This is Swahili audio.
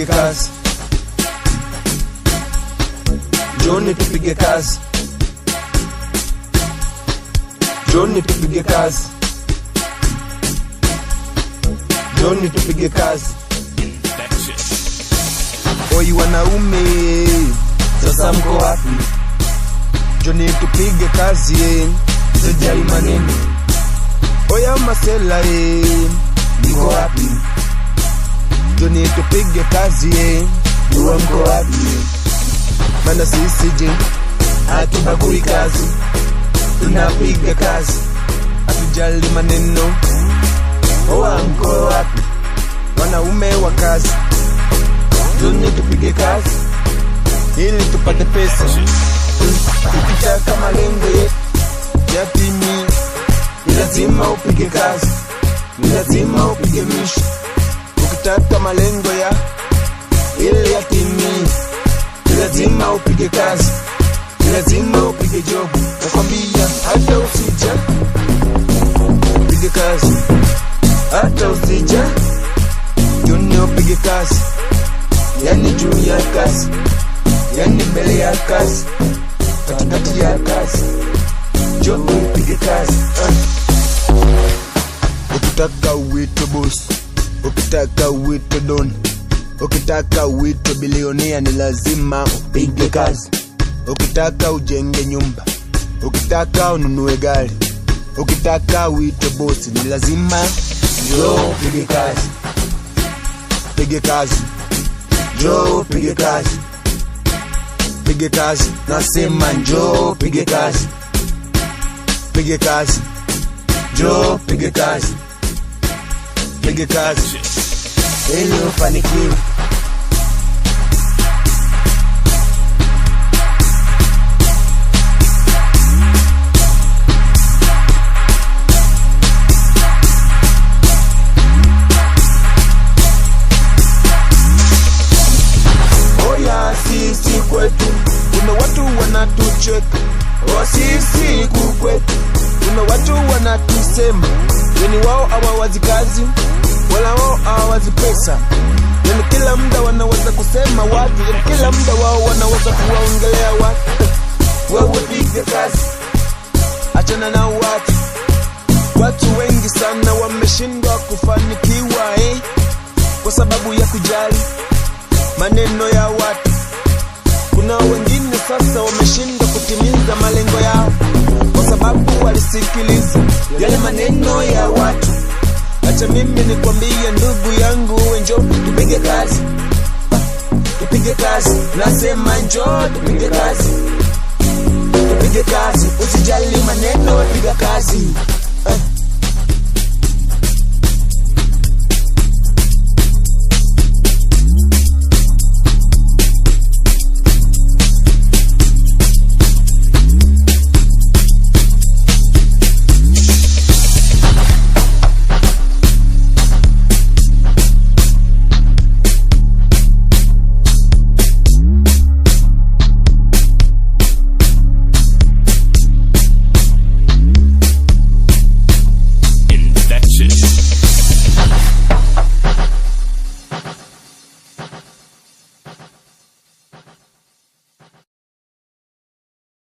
tupige kazi, njoni tupige kazi, njoni tupige kazi, njoni tupige kazi. Oi wanaume, sasa mko wapi? Njoni tupige kazi, sijali maneno. Oya masela, mko wapi? Njoni tupige kazi, jua mko wapi? Mana sisi je, hatubagui kazi, tunapiga kazi, hatujali maneno. Oya mko wapi? Wanaume wa kazi, njoni tupige kazi, ili tupate pesa. Ukitaka malengo yatimie, ni lazima upige kazi, ni lazima upige misho. Ukitaka malengo ili yatimie, ni lazima upige kazi, ni lazima upige job. Nakwambia hata usija upige kazi, hata usija njoni upige kazi. Yani juu ya kazi, yani mbele ya kazi, katikati ya kazi, njoni upige kazi. Ukitaka uitwe boss, ukitaka uitwe don, ukitaka uitwe bilionea, ni lazima upige kazi. Ukitaka ujenge nyumba, ukitaka ununue gari, ukitaka uitwe boss, ni lazima njoo upige kazi. Pige kazi, njoo pige kazi, pige kazi, nasema njoo pige kazi, pige kazi, njoo pige kazi, pige kazi, ili ufanikiwe. Sisi kwetu kuna watu wanatucheka, sisi kwetu kuna watu wanatusema, yani wao hawawazi kazi, wala wao hawawazi pesa. Yani kila muda wanaweza kusema watu, yani kila muda wao wanaweza kuwaongelea watu. Wewe piga kazi, achana na watu. Watu wengi sana wameshindwa kufanikiwa, kwa sababu ya kujali maneno ya watu. Kuna wengine sasa wameshindwa kutimiza malengo yao, kwa sababu walisikiliza yale maneno ya watu. Acha mimi nikwambie ndugu yangu, njoo tupige kazi, tupige kazi, nasema njoo tupige kazi, tupige kazi, usijali maneno, piga kazi.